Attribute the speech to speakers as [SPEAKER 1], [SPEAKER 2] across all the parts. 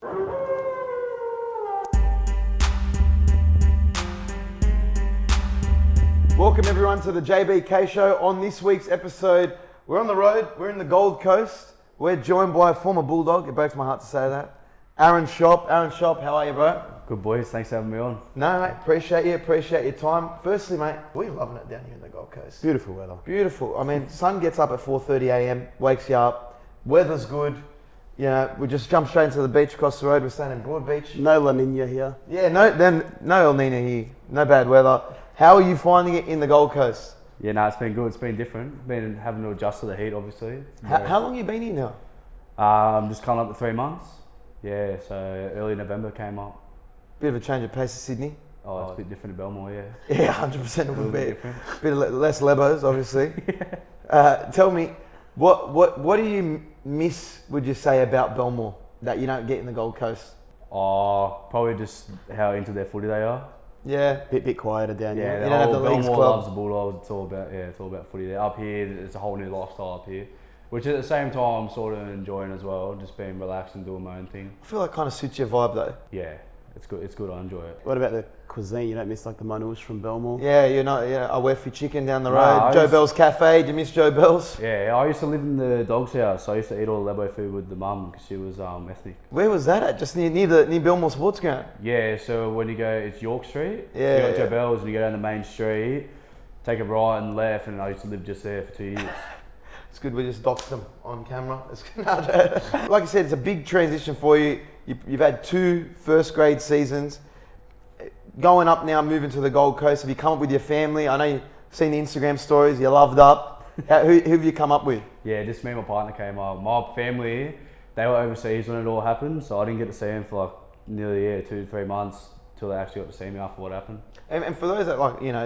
[SPEAKER 1] Welcome everyone to the JBK Show. On this week's episode, we're on the road, we're in the Gold Coast. We're joined by a former Bulldog, it breaks my heart to say that, Aaron Schoupp. Aaron Schoupp, how are you, bro?
[SPEAKER 2] Good boys, thanks for having me on.
[SPEAKER 1] No, mate, appreciate your time. Firstly, mate, we're loving it down here in the Gold Coast.
[SPEAKER 3] Beautiful weather.
[SPEAKER 1] Beautiful. I mean, sun gets up at 4:30 a.m, wakes you up, weather's good. You know, we just jump straight into the beach across the road. We're staying in Broad Beach.
[SPEAKER 3] No La Nina here.
[SPEAKER 1] Yeah, no El Nino here, no bad weather. How are you finding it in the Gold Coast?
[SPEAKER 2] Yeah, no, it's been good. It's been different. Been having to adjust to the heat, obviously.
[SPEAKER 1] How long have you been here now?
[SPEAKER 2] Just coming up to 3 months. Yeah, so early November came up.
[SPEAKER 1] Bit of a change of pace to Sydney.
[SPEAKER 2] Oh, it's a bit different to Belmore, yeah.
[SPEAKER 1] Yeah, 100% a little bit
[SPEAKER 2] different.
[SPEAKER 1] Bit less lebos, obviously. Tell me, what do you miss, would you say, about Belmore that you don't get in the Gold Coast?
[SPEAKER 2] Oh, probably just how into their footy they are.
[SPEAKER 1] Yeah.
[SPEAKER 3] Bit quieter down
[SPEAKER 2] Yeah,
[SPEAKER 3] here.
[SPEAKER 1] You don't have the leagues
[SPEAKER 2] Belmore
[SPEAKER 1] club.
[SPEAKER 2] loves the Bulldogs. It's all about footy there. Up here, it's a whole new lifestyle up here, which at the same time I'm sort of enjoying as well. Just being relaxed and doing my own thing.
[SPEAKER 1] I feel like kind of suits your vibe though.
[SPEAKER 2] Yeah, it's good. It's good. I enjoy it.
[SPEAKER 3] What about the cuisine? You don't miss like the manouche from Belmore?
[SPEAKER 1] Yeah, I wear for chicken down the road.
[SPEAKER 2] Nah,
[SPEAKER 1] Joe Bell's Cafe, do you miss Joe Bell's?
[SPEAKER 2] Yeah, I used to live in the dog's house. So I used to eat all the Lebo food with the mum because she was ethnic.
[SPEAKER 1] Where was that at? Just near Belmore Sports Ground?
[SPEAKER 2] Yeah, so when you go, it's York Street.
[SPEAKER 1] Yeah,
[SPEAKER 2] You got Joe
[SPEAKER 1] yeah.
[SPEAKER 2] Bell's and you go down the main street, take a right and left, and I used to live just there for 2 years.
[SPEAKER 1] It's good we just doxed them on camera. Like I said, it's a big transition for you. You've had 2 first grade seasons. Going up now, moving to the Gold Coast, have you come up with your family? I know you've seen the Instagram stories, you're loved up. Who have you come up with?
[SPEAKER 2] Yeah, just me and my partner came up. My family, they were overseas when it all happened, so I didn't get to see them for like nearly 2 to 3 months till they actually got to see me after what happened.
[SPEAKER 1] And for those that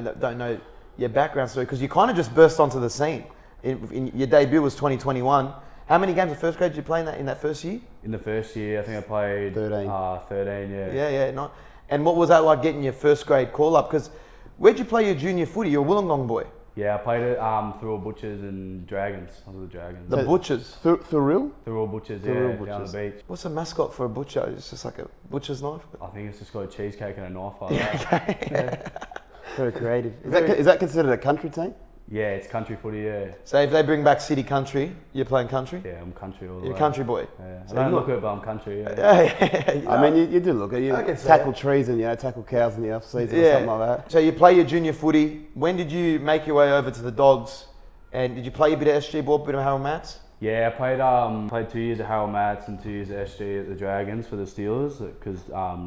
[SPEAKER 1] that don't know your background story, because you kind of just burst onto the scene. In your debut was 2021. How many games of first grade did you play in that first year?
[SPEAKER 2] In the first year, I think I played
[SPEAKER 3] 13.
[SPEAKER 2] 13, yeah.
[SPEAKER 1] Yeah, no. And what was that like getting your first grade call up? Because where'd you play your junior footy? You're a Wollongong boy.
[SPEAKER 2] Yeah, I played it through all Butchers and Dragons. I was with the Dragons.
[SPEAKER 1] The Butchers.
[SPEAKER 3] Thuril?
[SPEAKER 2] Through all Butchers,
[SPEAKER 3] Through all
[SPEAKER 2] yeah, down
[SPEAKER 3] Butchers.
[SPEAKER 2] the beach.
[SPEAKER 1] What's a mascot for a butcher? It's just like a butcher's knife.
[SPEAKER 2] I think it's just got a cheesecake and a knife like that.
[SPEAKER 3] Very creative. Is that considered a country team?
[SPEAKER 2] Yeah, it's country footy, yeah.
[SPEAKER 1] So if they bring back city country, you're playing country?
[SPEAKER 2] Yeah, I'm country all the
[SPEAKER 1] You're a
[SPEAKER 2] way.
[SPEAKER 1] country boy.
[SPEAKER 2] Yeah.
[SPEAKER 1] So
[SPEAKER 2] I don't
[SPEAKER 1] you
[SPEAKER 2] look it, but I'm country, yeah.
[SPEAKER 3] I mean, you do look at you
[SPEAKER 1] I can see
[SPEAKER 3] tackle
[SPEAKER 1] that.
[SPEAKER 3] trees and tackle cows in the off season or something like that.
[SPEAKER 1] So you play your junior footy. When did you make your way over to the Dogs? And did you play a bit of SG ball, a bit of Harold Mats?
[SPEAKER 2] Yeah, I played 2 years at Harold Mats and 2 years at SG at the Dragons for the Steelers because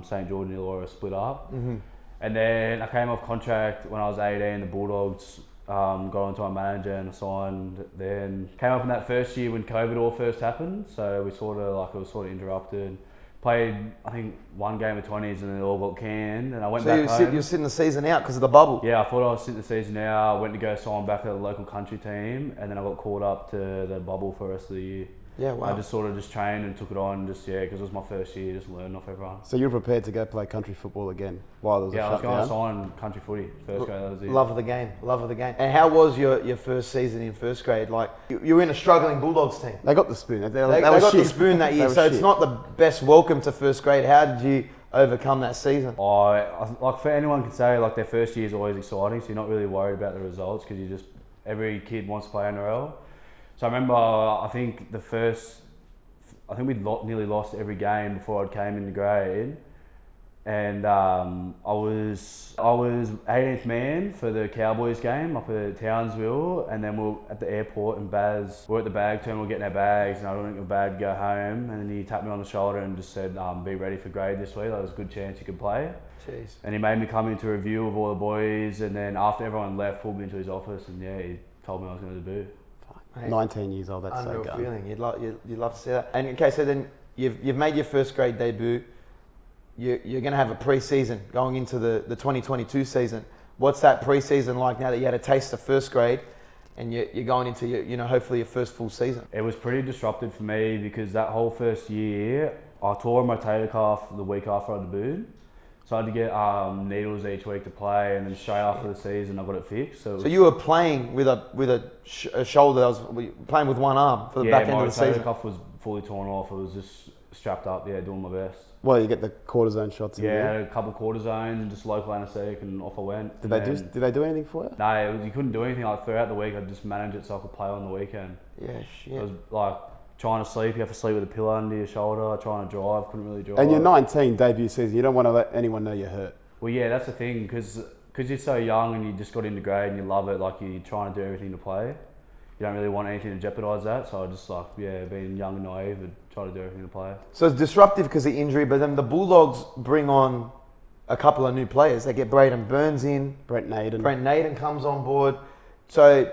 [SPEAKER 2] St George and Illawarra split up.
[SPEAKER 1] Mm-hmm.
[SPEAKER 2] And then I came off contract when I was 18. The Bulldogs got onto my manager and I signed. Then came up in that first year when COVID all first happened. So we it was sort of interrupted. Played I think 1 game of 20s and then it all got canned. And I went back home.
[SPEAKER 1] You're sitting the season out because of the bubble.
[SPEAKER 2] Yeah, I thought I was sitting the season out. I went to go sign back at the local country team, and then I got called up to the bubble for the rest of the year.
[SPEAKER 1] Yeah, wow.
[SPEAKER 2] I just sort of trained and took it on, because it was my first year, just learning off everyone.
[SPEAKER 3] So you're prepared to go play country football again while there was
[SPEAKER 2] Yeah, I
[SPEAKER 3] a
[SPEAKER 2] was going to
[SPEAKER 3] shutdown?
[SPEAKER 2] sign country footy first grade. That was it.
[SPEAKER 1] Love of the game. And how was your first season in first grade? Like you were in a struggling Bulldogs team.
[SPEAKER 3] They got the spoon. They
[SPEAKER 1] They got the spoon that
[SPEAKER 3] They
[SPEAKER 1] year,
[SPEAKER 3] were
[SPEAKER 1] so it's
[SPEAKER 3] shit.
[SPEAKER 1] not the best welcome to first grade. How did you overcome that season?
[SPEAKER 2] Like for anyone can say, like their first year is always exciting, so you're not really worried about the results because every kid wants to play NRL. So I remember, I think we nearly lost every game before I came into grade, and I was 18th man for the Cowboys game up at Townsville, and then we were at the airport and we're at the bag terminal getting our bags, and I don't think we're bad to go home, and then he tapped me on the shoulder and just said, be ready for grade this week. That was a good chance you could play.
[SPEAKER 1] Jeez.
[SPEAKER 2] And he made me come into a review with all the boys, and then after everyone left, pulled me into his office, and he told me I was going to debut.
[SPEAKER 1] Mate,
[SPEAKER 3] 19 years old, that's so
[SPEAKER 1] unreal
[SPEAKER 3] good.
[SPEAKER 1] feeling. You'd love to see that. And okay, so then you've made your first grade debut. You're going to have a pre-season going into the 2022 season. What's that pre-season like now that you had a taste of first grade, and you're going into your hopefully your first full season?
[SPEAKER 2] It was pretty disruptive for me because that whole first year, I tore a rotator cuff the week after I debuted. So I had to get needles each week to play, and then straight after the season, I got it fixed. So
[SPEAKER 1] you were playing with a shoulder that was playing with one arm for the back end of the
[SPEAKER 2] my rotator
[SPEAKER 1] season.
[SPEAKER 2] cuff was fully torn off. It was just strapped up, doing my best.
[SPEAKER 3] Well, you get the cortisone shots in
[SPEAKER 2] Yeah, I
[SPEAKER 3] there.
[SPEAKER 2] had a couple of cortisone and just local anaesthetic, and off I went.
[SPEAKER 3] Did they do anything for you?
[SPEAKER 2] No, you couldn't do anything. Like throughout the week, I'd just manage it so I could play on the weekend.
[SPEAKER 1] Yeah, shit.
[SPEAKER 2] It was like trying to sleep. You have to sleep with a pillow under your shoulder. Trying to drive, couldn't really drive.
[SPEAKER 3] And you're 19, debut season. You don't want to let anyone know you're hurt.
[SPEAKER 2] Well, yeah, that's the thing, because you're so young and you just got into grade and you love it. Like you're trying to do everything to play. You don't really want anything to jeopardise that. So I just being young and naive and try to do everything to play.
[SPEAKER 1] So it's disruptive because of injury, but then the Bulldogs bring on a couple of new players. They get Braden Burns in.
[SPEAKER 3] Brent Naden.
[SPEAKER 1] Brent Naden comes on board. So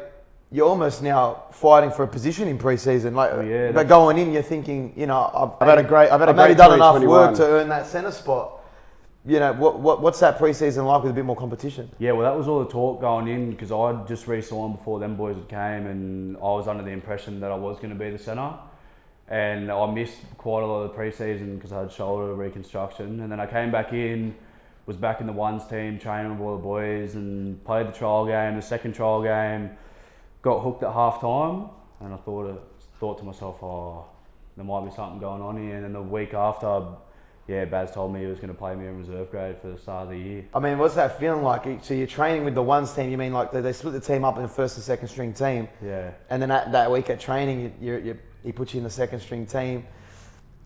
[SPEAKER 1] you're almost now fighting for a position in pre-season. But going in, you're thinking, I've maybe done enough work to earn that centre spot. What's that pre-season like with a bit more competition?
[SPEAKER 2] Yeah, well, that was all the talk going in, because I'd just re-signed before them boys came, and I was under the impression that I was going to be the centre. And I missed quite a lot of the pre-season because I had shoulder reconstruction. And then I came back in, was back in the ones team, training with all the boys, and played the trial game, the second trial game, got hooked at half time, and I thought to myself, there might be something going on here. And then the week after, Baz told me he was going to play me in reserve grade for the start of the year.
[SPEAKER 1] I mean, what's that feeling like? So you're training with the ones team, you mean like they split the team up in the first and second string team? Yeah. And then that week at training, he puts you in the second string team.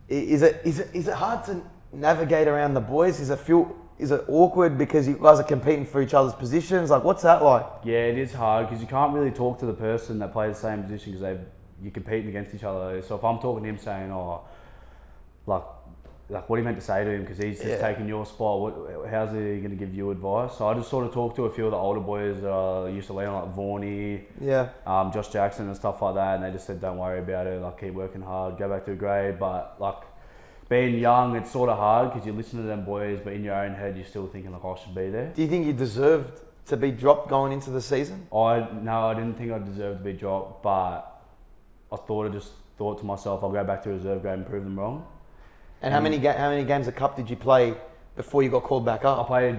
[SPEAKER 1] Is it hard to navigate around the boys? Is it awkward because you guys are competing for each other's positions? Like, what's that like?
[SPEAKER 2] Yeah, it is hard because you can't really talk to the person that plays the same position because you're competing against each other. So if I'm talking to him saying, what are you meant to say to him because he's just taking your spot? How's he going to give you advice? So I just sort of talked to a few of the older boys that I used to lean on, like Vaughney, Josh Jackson and stuff like that, and they just said, don't worry about it, keep working hard, go back to a grade. But being young, it's sort of hard because you listen to them boys, but in your own head, you're still thinking I should be there.
[SPEAKER 1] Do you think you deserved to be dropped going into the season?
[SPEAKER 2] No, I didn't think I deserved to be dropped, but I thought to myself, I'll go back to reserve grade and prove them wrong.
[SPEAKER 1] And how many games of cup did you play before you got called back up?
[SPEAKER 2] I played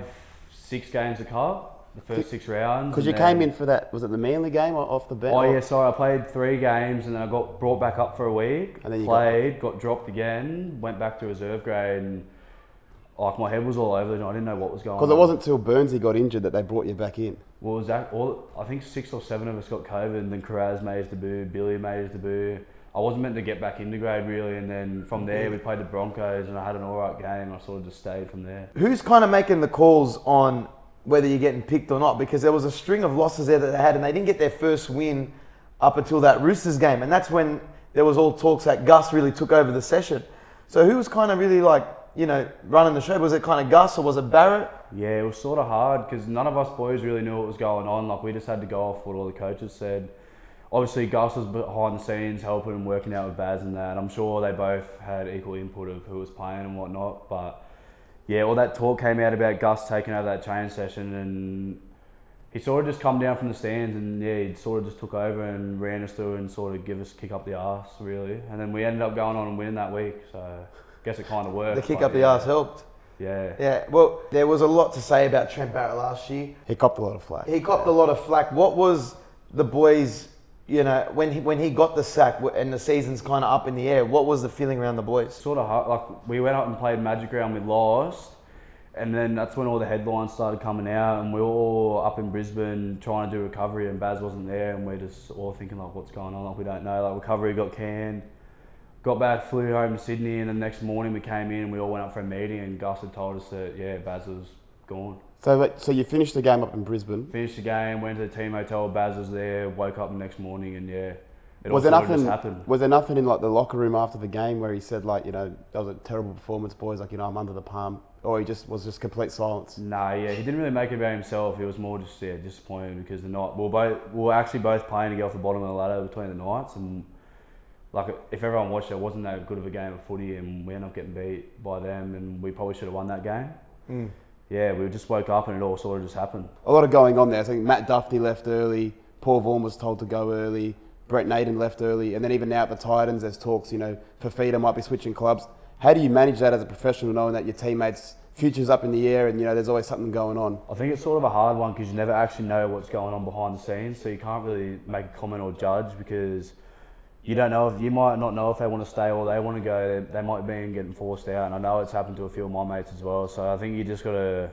[SPEAKER 2] 6 games of cup, the first 6 rounds.
[SPEAKER 3] Because you came in for that, was it the Manly game or off the bench?
[SPEAKER 2] I played 3 games and then I got brought back up for a week, and then got dropped again, went back to reserve grade, and my head was all over it. I didn't know what was going on.
[SPEAKER 3] Because it wasn't till Burnsy got injured that they brought you back in.
[SPEAKER 2] Well, I think 6 or 7 of us got COVID, and then Karaz made his debut, Billy made his debut. I wasn't meant to get back into grade really, and then from there we played the Broncos and I had an alright game. I sort of just stayed from there.
[SPEAKER 1] Who's kind of making the calls on whether you're getting picked or not? Because there was a string of losses there that they had, and they didn't get their first win up until that Roosters game, and that's when there was all talks that Gus really took over the session. So who was kind of really running the show? Was it kind of Gus or was it Barrett?
[SPEAKER 2] Yeah, it was sort of hard because none of us boys really knew what was going on. We just had to go off what all the coaches said. Obviously, Gus was behind the scenes helping and working out with Baz and that. I'm sure they both had equal input of who was playing and whatnot. But all that talk came out about Gus taking over that training session, and he sort of just come down from the stands and he sort of just took over and ran us through and sort of give us a kick up the arse really. And then we ended up going on and winning that week. So I guess it kind of worked.
[SPEAKER 1] The kick up the arse helped.
[SPEAKER 2] Yeah.
[SPEAKER 1] Yeah. Well, there was a lot to say about Trent Barrett last year.
[SPEAKER 3] He copped a lot of flack.
[SPEAKER 1] What was the boys? When he got the sack and the season's kind of up in the air, what was the feeling around the boys?
[SPEAKER 2] Sort of hard. We went up and played Magic Round, we lost, and then that's when all the headlines started coming out, and we were all up in Brisbane trying to do recovery, and Baz wasn't there, and we're just all thinking what's going on? We don't know. Recovery got canned. Got back, flew home to Sydney, and the next morning we came in and we all went up for a meeting, and Gus had told us that Baz was gone.
[SPEAKER 3] So you finished the game up in Brisbane?
[SPEAKER 2] Finished the game, went to the team hotel, Baz was there, woke up the next morning, and it
[SPEAKER 3] was
[SPEAKER 2] all
[SPEAKER 3] there
[SPEAKER 2] just happened.
[SPEAKER 3] Was there nothing in the locker room after the game where he said that was a terrible performance, boys, I'm under the palm, or he was just complete silence?
[SPEAKER 2] He didn't really make it about himself. He was more just disappointed because we were actually both playing to get off the bottom of the ladder between the nights, and if everyone watched it wasn't that good of a game of footy, and we ended up getting beat by them, and we probably should have won that game. We just woke up and it all sort of just happened.
[SPEAKER 3] A lot of going on there. I think Matt Duffy left early, Paul Vaughan was told to go early, Brett Naden left early, and then even now at the Titans there's talks, Fafita might be switching clubs. How do you manage that as a professional, knowing that your teammates' future's up in the air and there's always something going on?
[SPEAKER 2] I think it's sort of a hard one because you never actually know what's going on behind the scenes, so you can't really make a comment or judge because you don't know if you might not know if they want to stay or they want to go. They might be getting forced out, and I know it's happened to a few of my mates as well. So I think you just got to.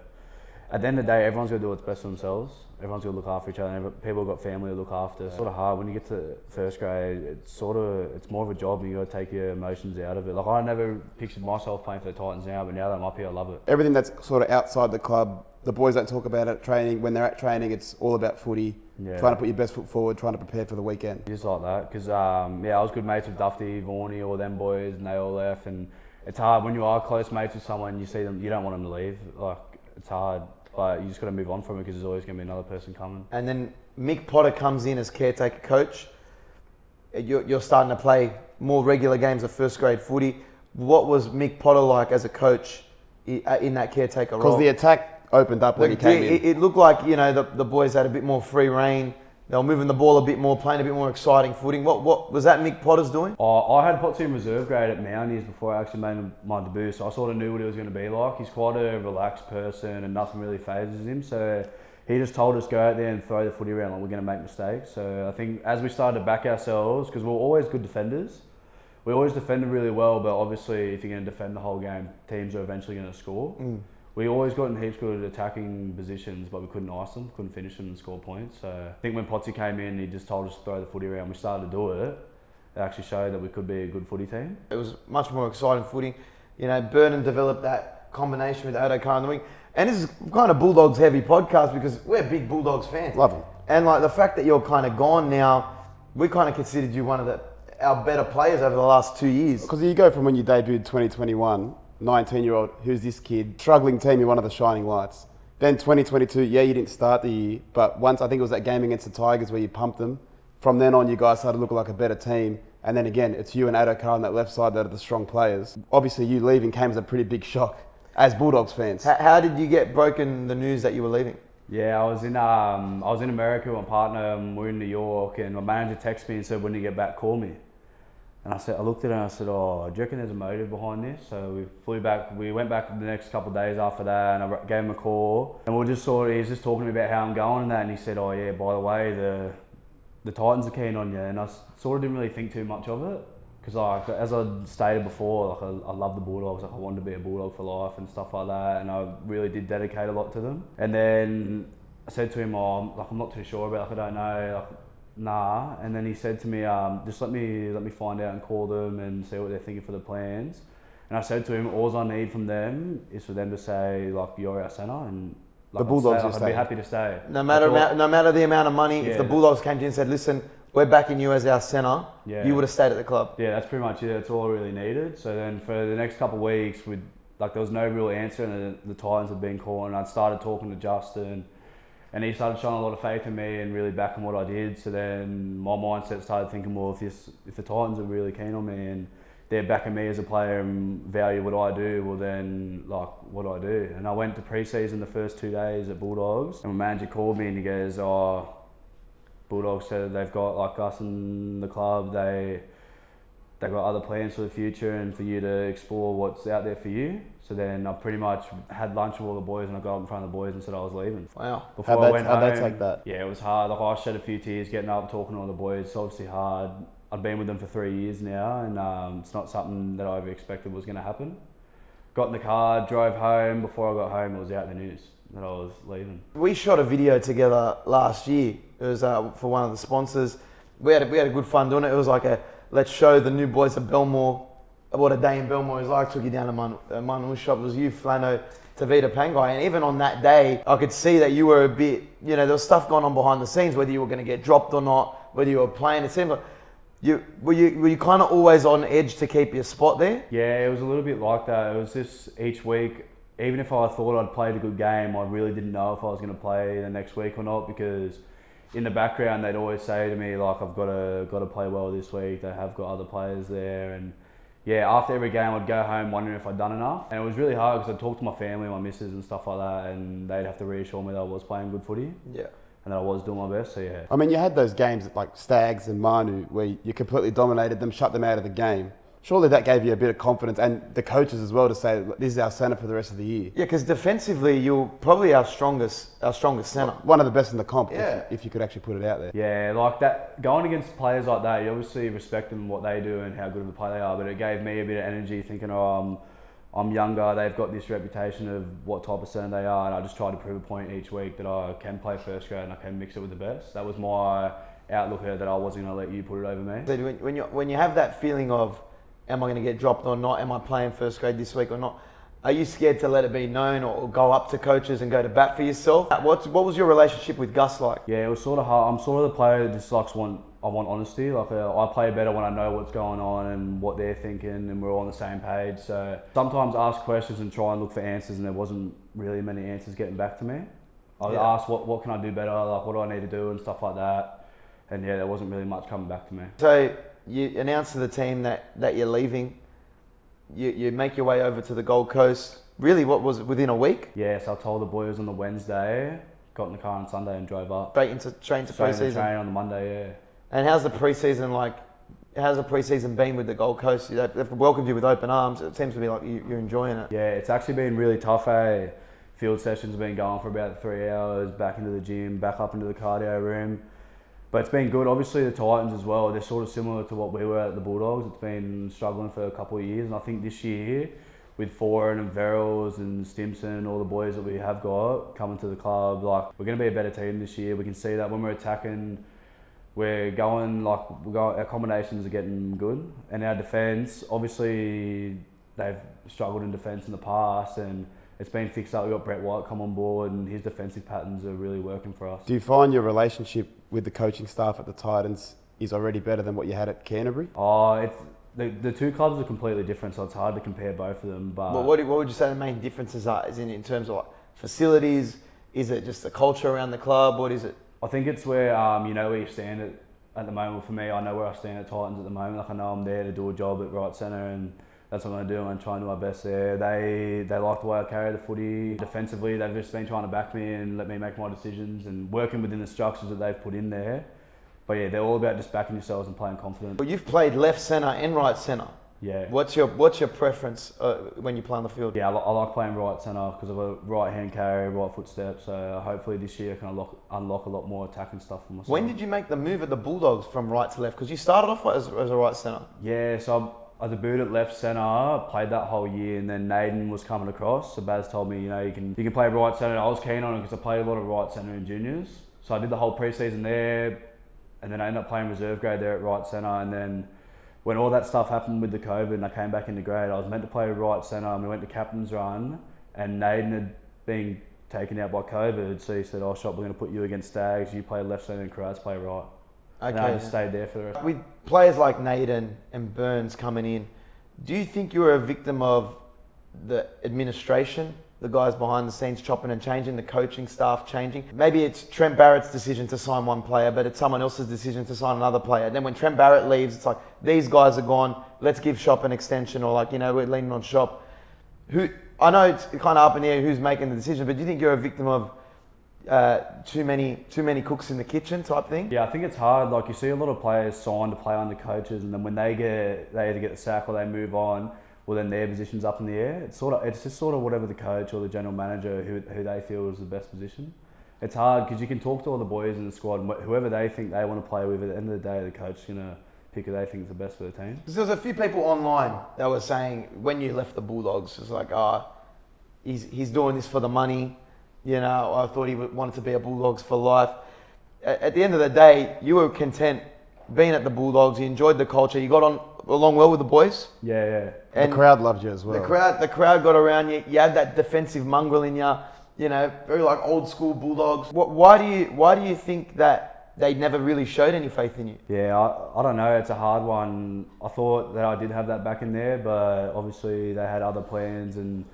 [SPEAKER 2] At the end of the day, everyone's got to do what's best for themselves. Everyone's got to look after each other. And people have got family to look after. It's sort of hard when you get to first grade. It's more of a job, and you got to take your emotions out of it. Like I never pictured myself playing for the Titans now, but now that I'm up here, I love it.
[SPEAKER 3] Everything that's sort of outside the club, the boys don't talk about it at training. When they're at training, it's all about footy.
[SPEAKER 2] Yeah.
[SPEAKER 3] Trying to put your best foot forward, trying to prepare for the weekend.
[SPEAKER 2] Just like that, because I was good mates with Dufty, Vaughney, all them boys, and they all left. And it's hard when you are close mates with someone. You see them, you don't want them to leave. Like it's hard. But you just got to move on from it because there's always going to be another person coming.
[SPEAKER 1] And then Mick Potter comes in as caretaker coach. You're starting to play more regular games of first grade footy. What was Mick Potter like as a coach in that caretaker role?
[SPEAKER 3] Because the attack opened up when he came in.
[SPEAKER 1] It looked like the boys had a bit more free reign. They were moving the ball a bit more, playing a bit more exciting footing. What was that Mick Potter's doing?
[SPEAKER 2] I had Potts in reserve grade at Mounties before I actually made my debut, so I sort of knew what he was going to be like. He's quite a relaxed person and nothing really phases him, so he just told us go out there and throw the footy around like we're going to make mistakes. So I think as we started to back ourselves, because we're always good defenders, we always defended really well, but obviously if you're going to defend the whole game, teams are eventually going to score. We always got in heaps good attacking positions, but we couldn't ice them, couldn't finish them and score points. So I think when Potsy came in, he just told us to throw the footy around. We started to do it. It actually showed that we could be a good footy team.
[SPEAKER 1] It was much more exciting footy. Burnham developed that combination with Odo Carr on the wing. And this is kind of Bulldogs heavy podcast because we're big Bulldogs fans.
[SPEAKER 3] Love him.
[SPEAKER 1] And like the fact that you're kind of gone now, we kind of considered you one of our better players over the last 2 years.
[SPEAKER 3] Because you go from when you debuted 2021, 19-year-old, who's this kid, struggling team, you're one of the shining lights. Then 2022, yeah, you didn't start the year, but once, I think it was that game against the Tigers where you pumped them. From then on, you guys started looking like a better team. And then again, it's you and Ado Carr on that left side that are the strong players. Obviously, you leaving came as a pretty big shock as Bulldogs fans.
[SPEAKER 1] How did you get broken the news that you were leaving?
[SPEAKER 2] Yeah, I was in America with my partner, and we're in New York, and my manager texted me and said, when you get back, call me. And I looked at it and I said, oh, do you reckon there's a motive behind this? So we flew back, we went back the next couple of days after that, and I gave him a call. And he was just talking to me about how I'm going and that, and he said, oh yeah, by the way, the Titans are keen on you. And I sort of didn't really think too much of it. Because like, as I stated before, like I love the Bulldogs, like I wanted to be a Bulldog for life and stuff like that, and I really did dedicate a lot to them. And then I said to him, oh, I'm not too sure about it, I don't know, nah. And then he said to me, just let me find out and call them and see what they're thinking for the plans. And I said to him, all I need from them is for them to say, like, you're our centre, and like,
[SPEAKER 3] the Bulldogs
[SPEAKER 2] I'd be happy to stay.
[SPEAKER 1] No matter the amount of money, if the Bulldogs came to you and said, listen, we're backing you as our centre, you would have stayed at the club.
[SPEAKER 2] Yeah, that's pretty much it. That's all I really needed. So then for the next couple of weeks, there was no real answer, and the Titans had been calling. I'd started talking to Justin, and he started showing a lot of faith in me and really backing what I did. So then my mindset started thinking, well, if the Titans are really keen on me and they're backing me as a player and value what I do, well then, like, what do I do? And I went to pre-season the first 2 days at Bulldogs, and my manager called me and he goes, oh, Bulldogs said they've got like us in the club, they've got other plans for the future and for you to explore what's out there for you. So then I pretty much had lunch with all the boys and I got up in front of the boys and said I was leaving.
[SPEAKER 1] Wow.
[SPEAKER 2] Before I went home,
[SPEAKER 3] how'd they take that?
[SPEAKER 2] Yeah, it was hard. Like I shed a few tears getting up, talking to all the boys. It's obviously hard. I've been with them for 3 years now, and it's not something that I ever expected was going to happen. Got in the car, drove home. Before I got home, it was out in the news that I was leaving.
[SPEAKER 1] We shot a video together last year. It was for one of the sponsors. We had a good fun doing it. It was like let's show the new boys of Belmore what a day in Belmore is like. Took you down to Manu's shop. It was you, Flano, Tavita Pangai. And even on that day, I could see that you were a bit, there was stuff going on behind the scenes, whether you were going to get dropped or not, whether you were playing. It seemed like, were you kind of always on edge to keep your spot there?
[SPEAKER 2] Yeah, it was a little bit like that. It was just each week, even if I thought I'd played a good game, I really didn't know if I was going to play the next week or not, because in the background they'd always say to me, like, I've got to play well this week. They have got other players there, and yeah, after every game I'd go home wondering if I'd done enough. And it was really hard because I'd talk to my family, my missus and stuff like that, and they'd have to reassure me that I was playing good footy. Yeah. And that I was doing my best, so yeah.
[SPEAKER 3] I mean, you had those games like Stags and Manu where you completely dominated them, shut them out of the game. Surely that gave you a bit of confidence, and the coaches as well, to say this is our centre for the rest of the year.
[SPEAKER 1] Yeah, because defensively, you're probably our strongest centre.
[SPEAKER 3] One of the best in the comp,
[SPEAKER 1] Yeah.
[SPEAKER 3] if you could actually put it out there.
[SPEAKER 2] Yeah, like that, going against players like that, you obviously respect them, what they do and how good of a player they are, but it gave me a bit of energy thinking, oh, I'm younger, they've got this reputation of what type of centre they are, and I just try to prove a point each week that I can play first grade and I can mix it with the best. That was my outlook here, that I wasn't going to let you put it over me.
[SPEAKER 1] So when you have that feeling of, am I going to get dropped or not? Am I playing first grade this week or not? Are you scared to let it be known or go up to coaches and go to bat for yourself? What was your relationship with Gus like?
[SPEAKER 2] Yeah, it was sort of hard. I'm sort of the player that just I want honesty. Like I play better when I know what's going on and what they're thinking, and we're all on the same page. So sometimes ask questions and try and look for answers, and there wasn't really many answers getting back to me. I would ask what can I do better, like what do I need to do and stuff like that. And yeah, there wasn't really much coming back to me.
[SPEAKER 1] So you announce to the team that you're leaving. You make your way over to the Gold Coast. Really, what was it, within a week?
[SPEAKER 2] Yeah, so I told the boys on the Wednesday, got in the car on Sunday and drove up.
[SPEAKER 1] Straight into pre-season.
[SPEAKER 2] Train on the Monday, yeah.
[SPEAKER 1] And how's the pre-season like? How's the pre-season been with the Gold Coast? They've welcomed you with open arms. It seems to be like you're enjoying it.
[SPEAKER 2] Yeah, it's actually been really tough. Field sessions have been going for about 3 hours, back into the gym, back up into the cardio room. But it's been good. Obviously the Titans as well, they're sort of similar to what we were at the Bulldogs. It's been struggling for a couple of years, and I think this year, with Foran and Verrills and Stimson and all the boys that we have got coming to the club, like we're going to be a better team this year. We can see that when we're attacking, our combinations are getting good, and our defence, obviously they've struggled in defence in the past, and it's been fixed up. We've got Brett White come on board, and his defensive patterns are really working for us.
[SPEAKER 3] Do you find your relationship with the coaching staff at the Titans is already better than what you had at Canterbury?
[SPEAKER 2] Oh, the two clubs are completely different, so it's hard to compare both of them. But
[SPEAKER 1] what would you say the main differences are? Is in terms of like facilities? Is it just the culture around the club? What is it?
[SPEAKER 2] I think it's where where you stand at the moment. For me, I know where I stand at Titans at the moment. Like I know I'm there to do a job at right centre, and that's what I'm going to do. I'm going to try and do my best there. They like the way I carry the footy. Defensively, they've just been trying to back me and let me make my decisions and working within the structures that they've put in there. But yeah, they're all about just backing yourselves and playing confident.
[SPEAKER 1] Well, you've played left centre and right centre.
[SPEAKER 2] Yeah.
[SPEAKER 1] What's your preference when you play on the field?
[SPEAKER 2] Yeah, I like playing right centre because of a right hand carry, right foot step. So hopefully this year I can unlock a lot more attacking stuff for myself.
[SPEAKER 1] When did you make the move at the Bulldogs from right to left? Because you started off as a right centre.
[SPEAKER 2] Yeah, so I debuted at left centre, played that whole year, and then Naden was coming across. So Baz told me, you can play right centre. I was keen on it because I played a lot of right centre in juniors. So I did the whole pre-season there, and then I ended up playing reserve grade there at right centre. And then when all that stuff happened with the COVID and I came back into grade, I was meant to play right centre, and we went to captain's run, and Naden had been taken out by COVID. So he said, Schoupp, we're going to put you against Stags. You play left centre and Carras play right.
[SPEAKER 1] Okay.
[SPEAKER 2] And I just stayed there for the rest.
[SPEAKER 1] With players like Naden and Burns coming in, do you think you were a victim of the administration, the guys behind the scenes chopping and changing, the coaching staff changing? Maybe it's Trent Barrett's decision to sign one player, but it's someone else's decision to sign another player. Then when Trent Barrett leaves, it's like, these guys are gone, let's give Schoupp an extension, or we're leaning on Schoupp. I know it's kind of up in the air who's making the decision, but do you think you're a victim of too many cooks in the kitchen type thing?
[SPEAKER 2] Yeah, I think it's hard. Like you see a lot of players sign to play under coaches, and then when they either get the sack or they move on, well then their position's up in the air. It's just sort of whatever the coach or the general manager who they feel is the best position. It's hard because you can talk to all the boys in the squad, and whoever they think they want to play with. At the end of the day, the coach's gonna pick who they think is the best for the team.
[SPEAKER 1] There's a few people online that were saying when you left the Bulldogs, it's like, he's doing this for the money. I thought he wanted to be a Bulldogs for life. At the end of the day, you were content being at the Bulldogs. You enjoyed the culture. You got along well with the boys.
[SPEAKER 2] Yeah.
[SPEAKER 1] And
[SPEAKER 3] the crowd loved you as well.
[SPEAKER 1] The crowd got around you. You had that defensive mongrel in you. Very like old school Bulldogs. Why do you think that they never really showed any faith in you?
[SPEAKER 2] Yeah, I don't know. It's a hard one. I thought that I did have that back in there, but obviously they had other plans and.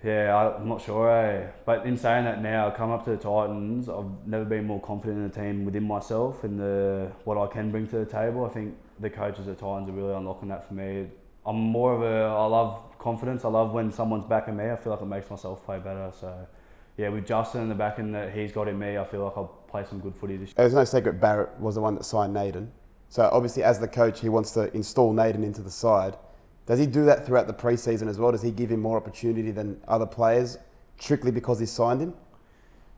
[SPEAKER 2] Yeah, I'm not sure, But in saying that now, come up to the Titans, I've never been more confident in the team within myself and what I can bring to the table. I think the coaches at Titans are really unlocking that for me. I love confidence. I love when someone's backing me. I feel like it makes myself play better. So, yeah, with Justin and the backing that he's got in me, I feel like I'll play some good footy this year.
[SPEAKER 3] There's no secret Barrett was the one that signed Naden. So obviously, as the coach, he wants to install Naden into the side. Does he do that throughout the pre-season as well? Does he give him more opportunity than other players, strictly because he signed him?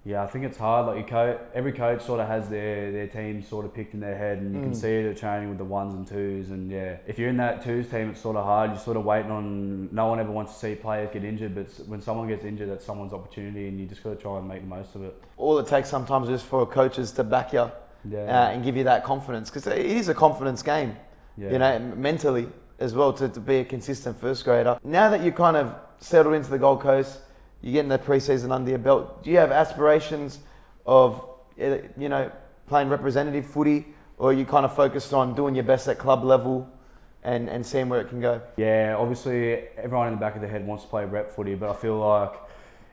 [SPEAKER 2] Yeah, I think it's hard. Like every coach sort of has their team sort of picked in their head, and you can see it at training with the ones and twos. And yeah, if you're in that twos team, it's sort of hard. You're sort of waiting on. No one ever wants to see players get injured, but when someone gets injured, that's someone's opportunity, and you just got to try and make the most of it.
[SPEAKER 1] All it takes sometimes is for coaches to back you and give you that confidence, because it is a confidence game, you know, mentally as well, to be a consistent first grader. Now that you kind of settled into the Gold Coast, you're getting the pre-season under your belt, do you have aspirations of, you know, playing representative footy, or are you kind of focused on doing your best at club level and seeing where it can go?
[SPEAKER 2] Yeah, obviously everyone in the back of their head wants to play rep footy, but I feel like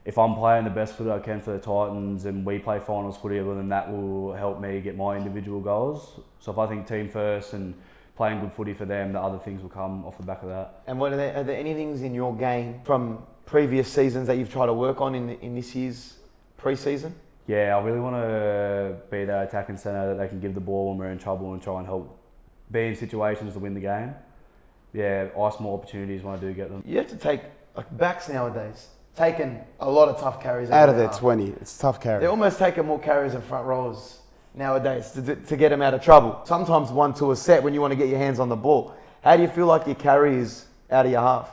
[SPEAKER 2] if I'm playing the best footy I can for the Titans and we play finals footy, well, then that will help me get my individual goals. So if I think team first and playing good footy for them, the other things will come off the back of that.
[SPEAKER 1] And are there any things in your game from previous seasons that you've tried to work on in this year's pre-season?
[SPEAKER 2] Yeah, I really want to be that attacking centre that they can give the ball when we're in trouble and try and help be in situations to win the game. Yeah, ice more opportunities when I do get them. You
[SPEAKER 1] have to take, like, backs nowadays, taking a lot of tough carries
[SPEAKER 3] out of their 20. It's tough carry.
[SPEAKER 1] They're almost taking more carries than front rowers nowadays to get them out of trouble. Sometimes 1-2 a set when you want to get your hands on the ball. How do you feel like your carry is out of your half?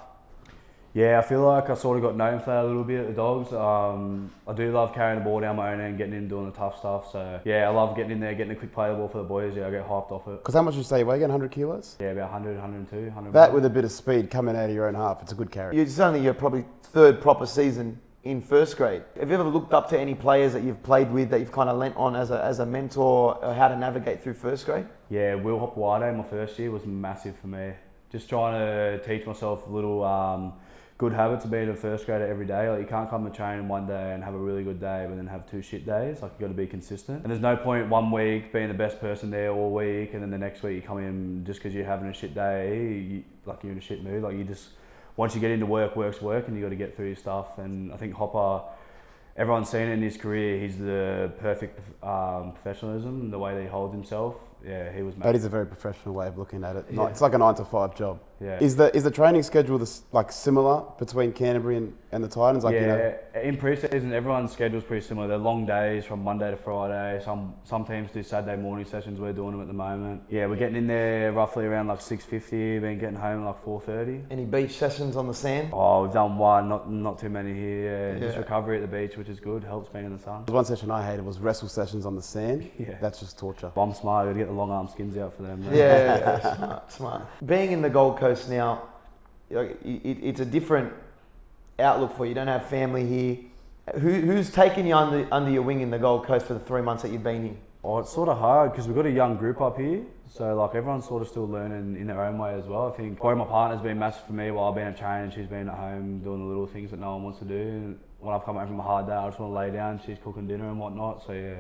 [SPEAKER 2] Yeah, I feel like I sort of got known for that a little bit at the Dogs. I do love carrying the ball down my own end, getting in and doing the tough stuff. So yeah, I love getting in there, getting a quick play the ball for the boys. Yeah, I get hyped off it.
[SPEAKER 3] Because how much would you say you weigh again? 100 kilos?
[SPEAKER 2] Yeah, about 100, 102, 100.
[SPEAKER 3] That with a bit of speed coming out of your own half, it's a good carry.
[SPEAKER 1] It's only your probably third proper season in first grade. Have you ever looked up to any players that you've played with that you've kind of lent on as a mentor, or how to navigate through first grade?
[SPEAKER 2] Yeah, Will Hopwade, my first year, was massive for me. Just trying to teach myself a little good habits of being a first grader every day. Like, you can't come to training one day and have a really good day but then have 2 shit days. Like, you got to be consistent. And there's no point one week being the best person there all week and then the next week you come in just because you're having a shit day, you're in a shit mood. Like, you just, once you get into work and you got to get through your stuff. And I think Hopper, everyone's seen it in his career, he's the perfect professionalism, the way that he holds himself. Yeah, he was mad.
[SPEAKER 3] That is a very professional way of looking at it. Yeah. It's like a 9-to-5 job.
[SPEAKER 2] Yeah.
[SPEAKER 3] Is the training schedule similar between Canterbury and the Titans? Like,
[SPEAKER 2] yeah,
[SPEAKER 3] you know,
[SPEAKER 2] in pre-season everyone's schedule's pretty similar. They're long days from Monday to Friday. Some teams do Saturday morning sessions. We're doing them at the moment. Yeah, we're getting in there roughly around like 6:50. Been getting home at like 4:30.
[SPEAKER 1] Any beach sessions on the sand?
[SPEAKER 2] Oh, we've done one. Not too many here. Yeah. Just recovery at the beach, which is good. Helps being in the sun.
[SPEAKER 3] One session I hated was wrestle sessions on the sand.
[SPEAKER 2] Yeah,
[SPEAKER 3] that's just torture.
[SPEAKER 2] I'm smart. Gotta get the long arm skins out for them.
[SPEAKER 1] Yeah, smart. Being in the Gold Coast now, it's a different outlook for you. You don't have family here. Who's taken you under your wing in the Gold Coast for the 3 months that you've been here?
[SPEAKER 2] Oh, it's sort of hard because we've got a young group up here. So like everyone's sort of still learning in their own way as well. I think probably my partner's been massive for me while I've been at training. She's been at home doing the little things that no one wants to do. And when I've come home from a hard day, I just want to lay down. She's cooking dinner and whatnot. So yeah.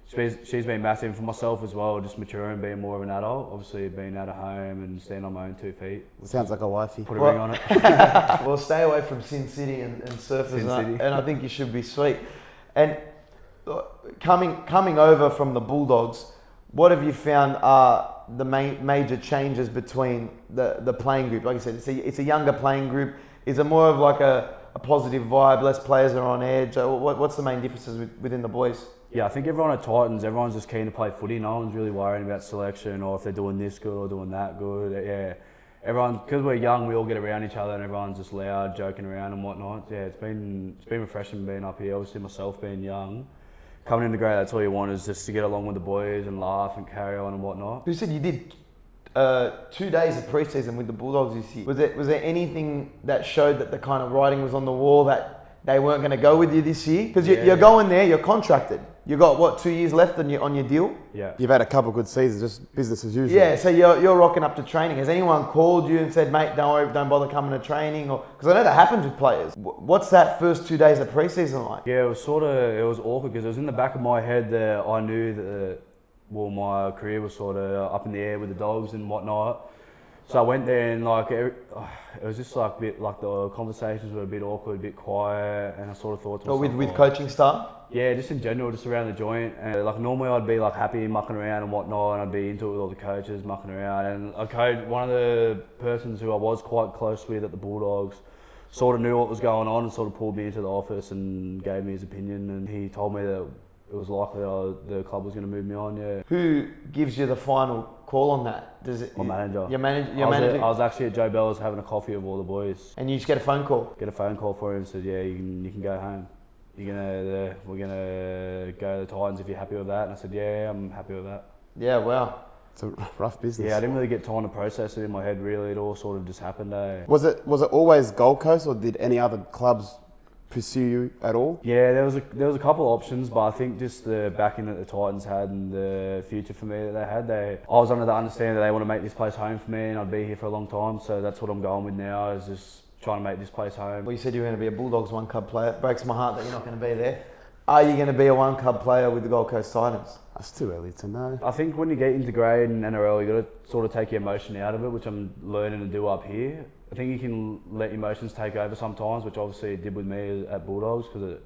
[SPEAKER 2] She's been massive for myself as well, just maturing, being more of an adult. Obviously, being out of home and standing on my own 2 feet.
[SPEAKER 3] Sounds like a wifey.
[SPEAKER 2] Put a ring on it.
[SPEAKER 1] Well, stay away from Sin City and surfers,
[SPEAKER 2] Sin City.
[SPEAKER 1] And I think you should be sweet. And coming over from the Bulldogs, what have you found are the major changes between the playing group? Like I said, it's a younger playing group. Is it more of like a positive vibe, less players are on edge? What's the main differences within the boys?
[SPEAKER 2] Yeah, I think everyone at Titans, everyone's just keen to play footy. No one's really worrying about selection or if they're doing this good or doing that good. Yeah, everyone, because we're young, we all get around each other and everyone's just loud, joking around and whatnot. Yeah, it's been refreshing being up here. Obviously, myself being young, coming into grade, that's all you want is just to get along with the boys and laugh and carry on and whatnot.
[SPEAKER 1] You said you did 2 days of pre-season with the Bulldogs this year. Was there anything that showed that the kind of writing was on the wall that they weren't going to go with you this year? Because you're going there, you're contracted. You got 2 years left on your deal?
[SPEAKER 2] Yeah.
[SPEAKER 3] You've had a couple good seasons, just business as usual.
[SPEAKER 1] Yeah, so you're rocking up to training. Has anyone called you and said, mate, don't worry, don't bother coming to training? Because I know that happens with players. What's that first 2 days of pre-season like?
[SPEAKER 2] Yeah, it was awkward because it was in the back of my head that I knew that, my career was sort of up in the air with the Dogs and whatnot. So I went there and like it was just like a bit like the conversations were a bit awkward, a bit quiet, and I sort of thought to myself,
[SPEAKER 1] with coaching staff?
[SPEAKER 2] yeah, just in general, just around the joint. And like normally I'd be like happy mucking around and whatnot, and I'd be into it with all the coaches mucking around. And one of the persons who I was quite close with at the Bulldogs sort of knew what was going on and sort of pulled me into the office and gave me his opinion. And he told me that it was likely the club was going to move me on. Yeah.
[SPEAKER 1] Who gives you the final call on that? Does it?
[SPEAKER 2] My manager.
[SPEAKER 1] Your manager.
[SPEAKER 2] I was actually at Joe Bell's having a coffee with all the boys.
[SPEAKER 1] And you just get a phone call.
[SPEAKER 2] Get a phone call for him and said, yeah, you can go home. We're gonna go to the Titans if you're happy with that. And I said, yeah, I'm happy with that.
[SPEAKER 1] Yeah, wow.
[SPEAKER 3] It's a rough business.
[SPEAKER 2] Yeah, I didn't really get time to process it in my head. Really, it all sort of just happened.
[SPEAKER 3] Was it always Gold Coast, or did any other clubs pursue you at all?
[SPEAKER 2] Yeah, there was a couple of options, but I think just the backing that the Titans had and the future for me that they had, I was under the understanding that they want to make this place home for me, and I'd be here for a long time. So that's what I'm going with now, is just trying to make this place home.
[SPEAKER 1] Well, you said you were going to be a Bulldogs one club player. It breaks my heart that you're not going to be there. Are you going to be a one club player with the Gold Coast Titans?
[SPEAKER 3] It's too early to know.
[SPEAKER 2] I think when you get into grade and NRL, you got to sort of take your emotion out of it, which I'm learning to do up here. I think you can let emotions take over sometimes, which obviously it did with me at Bulldogs, because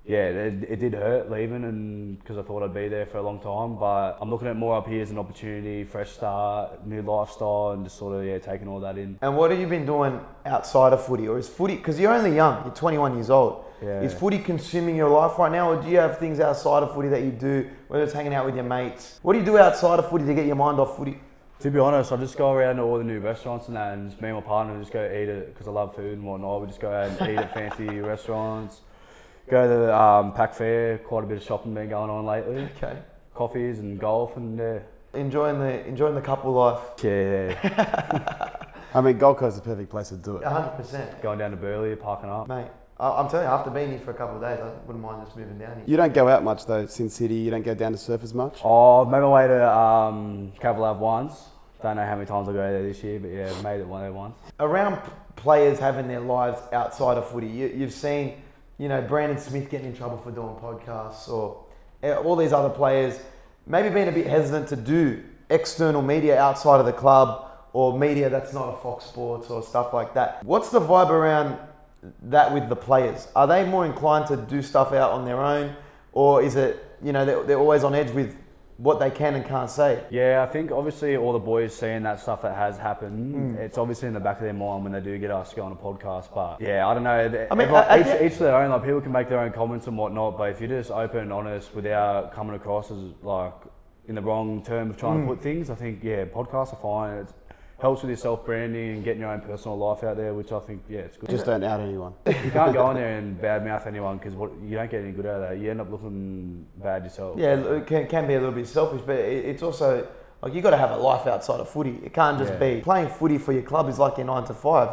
[SPEAKER 2] it did hurt leaving, and because I thought I'd be there for a long time. But I'm looking at more up here as an opportunity, fresh start, new lifestyle, and just sort of taking all that in.
[SPEAKER 1] And what have you been doing outside of footy, or is footy? Because you're only young, you're 21 years old.
[SPEAKER 2] Yeah.
[SPEAKER 1] Is footy consuming your life right now, or do you have things outside of footy that you do, whether it's hanging out with your mates? What do you do outside of footy to get your mind off footy?
[SPEAKER 2] To be honest, I just go around to all the new restaurants and that, and just me and my partner just go eat it, because I love food and whatnot. We just go out and eat at fancy restaurants. Go to the Pack Fair, quite a bit of shopping been going on lately.
[SPEAKER 1] Okay.
[SPEAKER 2] Coffees and golf and
[SPEAKER 1] Enjoying the couple life.
[SPEAKER 2] Yeah.
[SPEAKER 3] I mean, Gold Coast is the perfect place to do it.
[SPEAKER 1] 100%.
[SPEAKER 2] Going down to Burleigh, parking up.
[SPEAKER 1] Mate, I'm telling you, after being here for a couple of days, I wouldn't mind just moving down here.
[SPEAKER 3] You don't go out much though, Sin City. You don't go down to surf as much.
[SPEAKER 2] Oh, I've made my way to Cavill Ave once. Don't know how many times I'll go there this year, but yeah, I've made it one there once.
[SPEAKER 1] Around players having their lives outside of footy, you've seen, Brandon Smith getting in trouble for doing podcasts, or all these other players maybe being a bit hesitant to do external media outside of the club, or media that's not a Fox Sports or stuff like that. What's the vibe around that with the players? Are they more inclined to do stuff out on their own, or is it, they're always on edge with what they can and can't say?
[SPEAKER 2] Yeah, I think obviously all the boys seeing that stuff that has happened, it's obviously in the back of their mind when they do get asked to go on a podcast. But yeah, I don't know. I mean, each their own. Like, people can make their own comments and whatnot, but if you're just open and honest without coming across as like in the wrong term of trying to put things, I think podcasts are fine. It helps with your self-branding and getting your own personal life out there, which I think, it's good.
[SPEAKER 3] Just don't out anyone.
[SPEAKER 2] You can't go in there and badmouth anyone, because you don't get any good out of that. You end up looking bad yourself.
[SPEAKER 1] Yeah, it can be a little bit selfish, but it's also, like, you got to have a life outside of footy. It can't just be playing footy for your club is like your 9 to 5.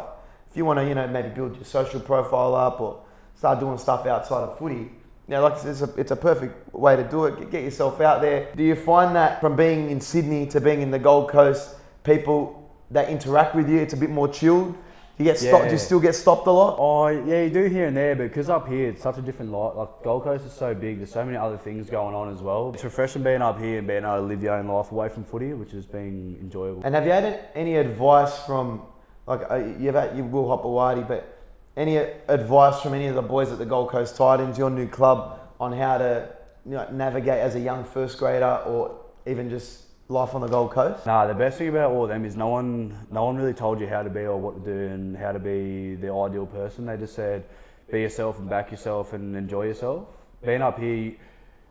[SPEAKER 1] If you want to, maybe build your social profile up or start doing stuff outside of footy, like it's a perfect way to do it. Get yourself out there. Do you find that from being in Sydney to being in the Gold Coast, people that interact with you, it's a bit more chilled? You get stopped. Do you still get stopped a lot?
[SPEAKER 2] Oh yeah, you do here and there, but because up here it's such a different life. Like, Gold Coast is so big, there's so many other things going on as well. It's refreshing being up here and being able to live your own life away from footy, which has been enjoyable.
[SPEAKER 1] And have you had any advice from, like, you Will Hopewadi, but any advice from any of the boys at the Gold Coast Titans, your new club, on how to navigate as a young first grader, or even just life on the Gold Coast?
[SPEAKER 2] Nah, the best thing about all of them is no one really told you how to be or what to do and how to be the ideal person. They just said, be yourself and back yourself and enjoy yourself. Being up here,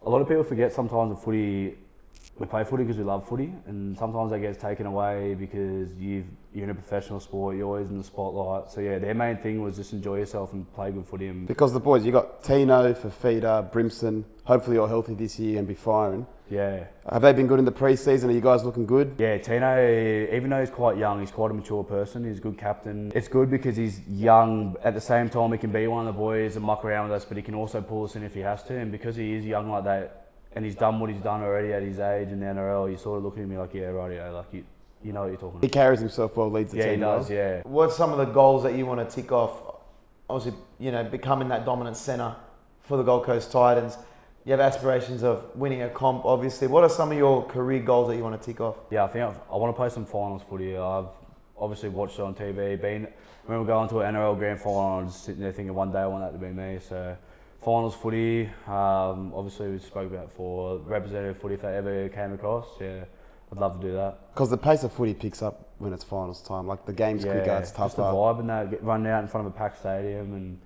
[SPEAKER 2] a lot of people forget sometimes of footy. We play footy because we love footy, and sometimes that gets taken away because you're in a professional sport, you're always in the spotlight. So yeah, their main thing was just enjoy yourself and play good footy.
[SPEAKER 3] Because the boys, you got Tino, Fafita, Brimson, hopefully you're healthy this year and be firing.
[SPEAKER 2] Yeah.
[SPEAKER 3] Have they been good in the pre-season? Are you guys looking good?
[SPEAKER 2] Yeah, Tino, even though he's quite young, he's quite a mature person. He's a good captain. It's good because he's young. At the same time, he can be one of the boys and muck around with us, but he can also pull us in if he has to. And because he is young like that, and he's done what he's done already at his age in the NRL, you sort of look at me like, yeah, rightio, like you know what you're talking about.
[SPEAKER 3] He carries himself well, leads the team.
[SPEAKER 2] Yeah, he does,
[SPEAKER 3] well.
[SPEAKER 2] yeah.
[SPEAKER 1] What's some of the goals that you want to tick off? Obviously, becoming that dominant centre for the Gold Coast Titans. You have aspirations of winning a comp, obviously. What are some of your career goals that you want to tick off?
[SPEAKER 2] Yeah, I think I want to play some finals footy. I've obviously watched it on TV. I remember going to an NRL grand final and just sitting there thinking one day I want that to be me. So finals footy, obviously we spoke about before, representative footy if they ever came across, yeah, I'd love to do that.
[SPEAKER 3] Because the pace of footy picks up when it's finals time. Like the game's quicker, it's
[SPEAKER 2] just the
[SPEAKER 3] tougher.
[SPEAKER 2] vibe and that, running out in front of a packed stadium, and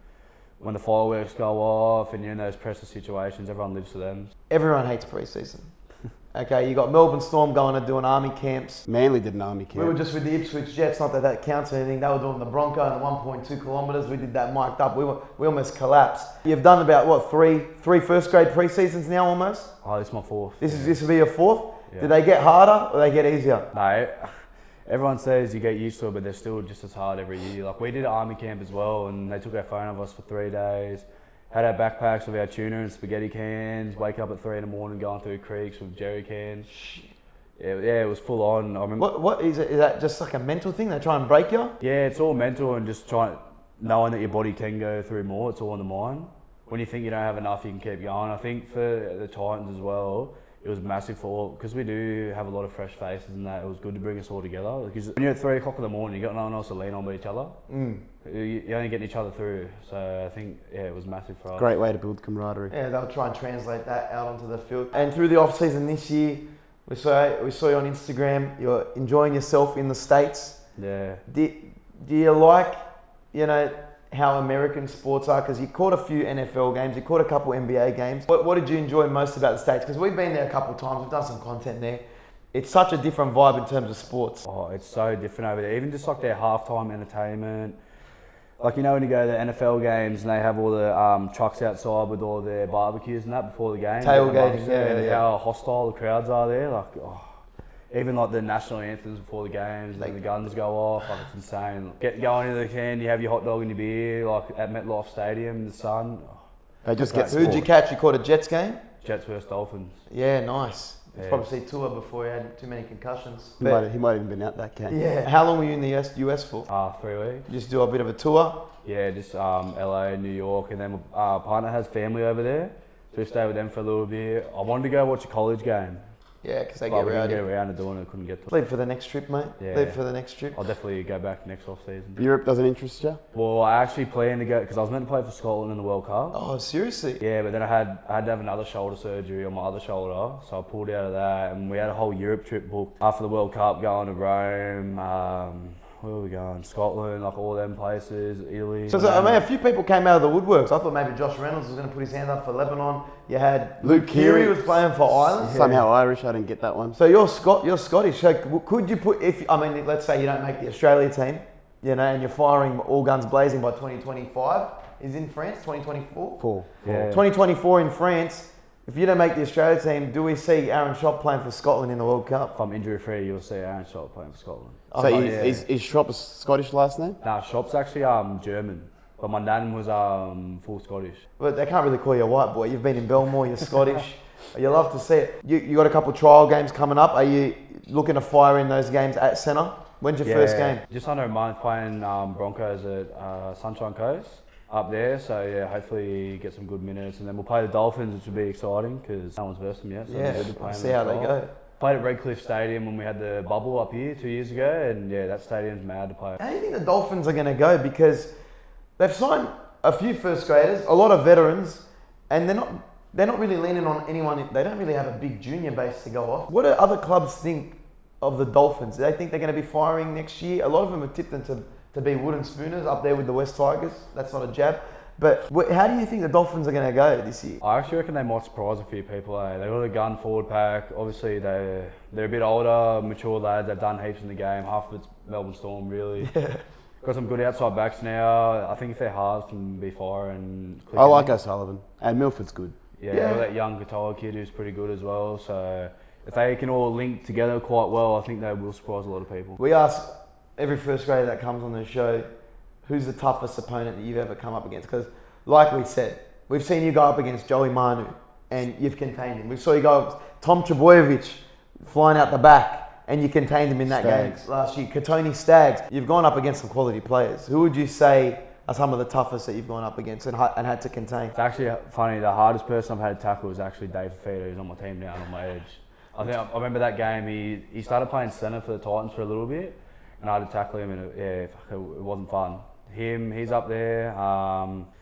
[SPEAKER 2] when the fireworks go off and you're in those pressure situations, everyone lives for them.
[SPEAKER 1] Everyone hates pre-season. Okay, you got Melbourne Storm going and doing army camps.
[SPEAKER 3] Manly did an army camp.
[SPEAKER 1] We were just with the Ipswich Jets, not that that counts or anything. They were doing the Bronco and 1.2 kilometres. We did that mic'd up. We almost collapsed. You've done about, what, three first grade pre-seasons now almost?
[SPEAKER 2] Oh, this is my fourth.
[SPEAKER 1] This will be your fourth?
[SPEAKER 2] Yeah.
[SPEAKER 1] Did they get harder or they get easier?
[SPEAKER 2] No, everyone says you get used to it, but they're still just as hard every year. Like we did an army camp as well, and they took our phone off us for 3 days. Had our backpacks with our tuna and spaghetti cans, wake up at 3 in the morning going through creeks with jerry cans. Yeah, it was full on. I remember.
[SPEAKER 1] What is it? Is that just like a mental thing? They try and break you?
[SPEAKER 2] Yeah, it's all mental and just knowing that your body can go through more. It's all in the mind. When you think you don't have enough, you can keep going. I think for the Titans as well, it was massive because we do have a lot of fresh faces and that. It was good to bring us all together. Because when you're at 3 o'clock in the morning, you got no one else to lean on but each other. You're only getting each other through. So I think it was massive for us.
[SPEAKER 3] Great way to build camaraderie.
[SPEAKER 1] Yeah, they'll try and translate that out onto the field. And through the off season this year, we saw you on Instagram. You're enjoying yourself in the States.
[SPEAKER 2] Yeah.
[SPEAKER 1] Do you like, how American sports are? Because you caught a few NFL games, you caught a couple NBA games. What did you enjoy most about the States? Because we've been there a couple of times, we've done some content there. It's such a different vibe in terms of sports.
[SPEAKER 2] Oh, it's so different over there. Even just like their halftime entertainment. Like, when you go to the NFL games and they have all the trucks outside with all their barbecues and that before the game.
[SPEAKER 1] Tailgating,
[SPEAKER 2] and how hostile the crowds are there. Like, even like the national anthems before the games, and the guns go off, like it's insane. Get going into the can, you have your hot dog and your beer, like at MetLife Stadium in the sun.
[SPEAKER 3] They just get
[SPEAKER 1] Who'd you catch? You caught a Jets game?
[SPEAKER 2] Jets versus Dolphins.
[SPEAKER 1] Yeah, nice.
[SPEAKER 2] Yeah.
[SPEAKER 1] Probably see Tua before he had too many concussions.
[SPEAKER 3] He might have even been out that game.
[SPEAKER 1] Yeah. How long were you in the US for?
[SPEAKER 2] 3 weeks.
[SPEAKER 1] Just do a bit of a tour?
[SPEAKER 2] Yeah, just LA, New York, and then my partner has family over there, so we stayed with them for a little bit. I wanted to go watch a college game.
[SPEAKER 1] Yeah, because they
[SPEAKER 2] But
[SPEAKER 1] get
[SPEAKER 2] we didn't
[SPEAKER 1] rowdy.
[SPEAKER 2] get around to doing it, couldn't get to it.
[SPEAKER 1] Leave for the next trip, mate.
[SPEAKER 2] Yeah.
[SPEAKER 1] Leave for the next trip.
[SPEAKER 2] I'll definitely go back next off season.
[SPEAKER 3] Europe doesn't interest you?
[SPEAKER 2] Well, I actually planned to go because I was meant to play for Scotland in the World Cup.
[SPEAKER 1] Oh, seriously?
[SPEAKER 2] Yeah, but then I had to have another shoulder surgery on my other shoulder, so I pulled out of that, and we had a whole Europe trip booked after the World Cup, going to Rome. Where were we going? Scotland, like all them places, Italy.
[SPEAKER 1] So, a few people came out of the woodworks. I thought maybe Josh Reynolds was going to put his hand up for Lebanon. You had Luke Keary was playing for Ireland.
[SPEAKER 3] Somehow Irish, I didn't get that one.
[SPEAKER 1] So you're Scottish. So could you put, let's say you don't make the Australia team, and you're firing all guns blazing by 2025. Is in France, 2024?
[SPEAKER 3] Four.
[SPEAKER 2] Yeah.
[SPEAKER 1] 2024 in France. If you don't make the Australia team, do we see Aaron Schoupp playing for Scotland in the World Cup?
[SPEAKER 2] If I'm injury free, you'll see Aaron Schoupp playing for Scotland.
[SPEAKER 3] So is Schoupp a Scottish last name?
[SPEAKER 2] Nah, Schoupp's actually German, but my nan was full Scottish.
[SPEAKER 1] But they can't really call you a white boy. You've been in Belmore, you're Scottish. You love to see it. You got a couple of trial games coming up. Are you looking to fire in those games at centre? When's your first game?
[SPEAKER 2] Just under a month playing Broncos at Sunshine Coast up there. So yeah, hopefully get some good minutes, and then we'll play the Dolphins, which will be exciting because no one's versed them yet. So
[SPEAKER 1] Yeah,
[SPEAKER 2] it'll be good to play
[SPEAKER 1] we'll
[SPEAKER 2] them
[SPEAKER 1] see
[SPEAKER 2] in
[SPEAKER 1] how
[SPEAKER 2] the
[SPEAKER 1] they
[SPEAKER 2] trial.
[SPEAKER 1] go.
[SPEAKER 2] Played at Redcliffe Stadium when we had the bubble up here 2 years ago, and yeah, that stadium's mad to play.
[SPEAKER 1] How do you think the Dolphins are going to go? Because they've signed a few first graders, a lot of veterans, and they're not really leaning on anyone. They don't really have a big junior base to go off. What do other clubs think of the Dolphins? Do they think they're going to be firing next year? A lot of them have tipped them to be wooden spooners up there with the West Tigers. That's not a jab. But how do you think the Dolphins are going to go this year?
[SPEAKER 2] I actually reckon they might surprise a few people. They've got a gun forward pack. Obviously, they're a bit older, mature lads. They've done heaps in the game. Half of it's Melbourne Storm, really.
[SPEAKER 1] Yeah.
[SPEAKER 2] Got some good outside backs now. I think if they're hard, can be firing.
[SPEAKER 3] I like O'Sullivan. And Milford's good.
[SPEAKER 2] Yeah, got that young Katoa kid who's pretty good as well. So if they can all link together quite well, I think they will surprise a lot of people.
[SPEAKER 1] We ask every first grader that comes on the show, who's the toughest opponent that you've ever come up against? Because, like we said, we've seen you go up against Joey Manu and you've contained him. We saw you go up Tom Trbojevic flying out the back and you contained him in that game last year. Katoni Staggs. You've gone up against some quality players. Who would you say are some of the toughest that you've gone up against and had to contain?
[SPEAKER 2] It's actually funny, the hardest person I've had to tackle was actually Dave Fafita, who's on my team now on my edge. I remember that game, he started playing centre for the Titans for a little bit. and I had to tackle him, and it wasn't fun. He's up there.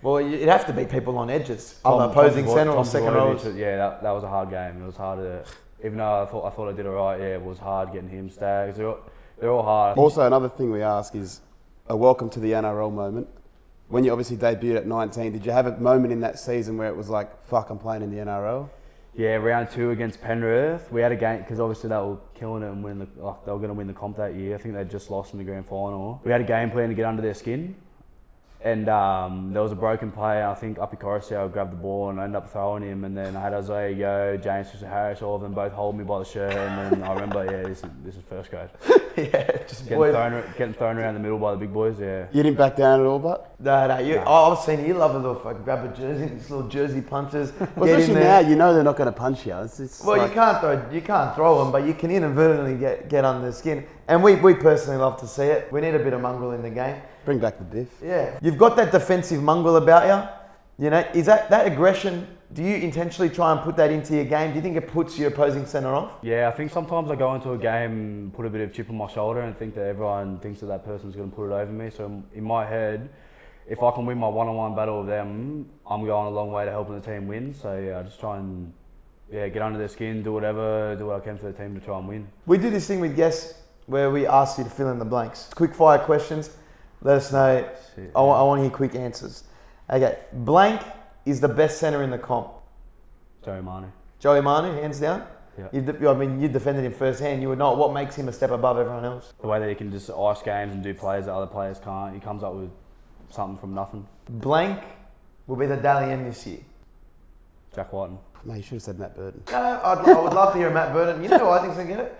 [SPEAKER 1] Well, it'd have to be people on edges, other opposing centre or second rows.
[SPEAKER 2] Yeah, that was a hard game. It was hard to, even though I thought I did all right. Yeah, it was hard getting him stags. They're all hard.
[SPEAKER 3] Also, another thing we ask is a welcome to the NRL moment. When you obviously debuted at 19, did you have a moment in that season where it was like, fuck, I'm playing in the NRL?
[SPEAKER 2] Yeah, round 2 against Penrith. We had a game, because obviously they were killing it and they were going to win the comp that year. I think they just lost in the grand final. We had a game plan to get under their skin. And there was a broken play, and I think Uppy Coruscant grabbed the ball and I ended up throwing him, and then I had Isaiah Yo, James Harris, all of them both hold me by the shirt, and then I remember, this is first grade.
[SPEAKER 1] Just
[SPEAKER 2] getting thrown around the middle by the big boys, yeah.
[SPEAKER 3] You didn't back down at all, but?
[SPEAKER 1] No. I've seen you love a little fucking grab a jersey, these little jersey punches.
[SPEAKER 3] Well, especially now, you know they're not going to punch you.
[SPEAKER 1] You can't throw them, but you can inadvertently get under the skin. And we personally love to see it. We need a bit of mongrel in the game.
[SPEAKER 3] Bring back the biff.
[SPEAKER 1] Yeah. You've got that defensive mongrel about you. You know, is that aggression, do you intentionally try and put that into your game? Do you think it puts your opposing centre off?
[SPEAKER 2] Yeah, I think sometimes I go into a game, put a bit of chip on my shoulder and think that everyone thinks that person's going to put it over me. So in my head, if I can win my one-on-one battle with them, I'm going a long way to helping the team win. So yeah, I just try and get under their skin, do what I can for the team to try and win.
[SPEAKER 1] We do this thing with guests where we ask you to fill in the blanks. Quick fire questions. Let us know. I want to hear quick answers. Okay, blank is the best centre in the comp.
[SPEAKER 2] Joey Manu.
[SPEAKER 1] Joey Manu, hands down?
[SPEAKER 2] Yeah.
[SPEAKER 1] You defended him firsthand. You would not. What makes him a step above everyone else?
[SPEAKER 2] The way that he can just ice games and do plays that other players can't. He comes up with something from nothing.
[SPEAKER 1] Blank will be the Dally M this year.
[SPEAKER 2] Jack Whiten.
[SPEAKER 3] No, you should have said Matt Burton.
[SPEAKER 1] No, I would love to hear Matt Burton. You know who I think's going to get it?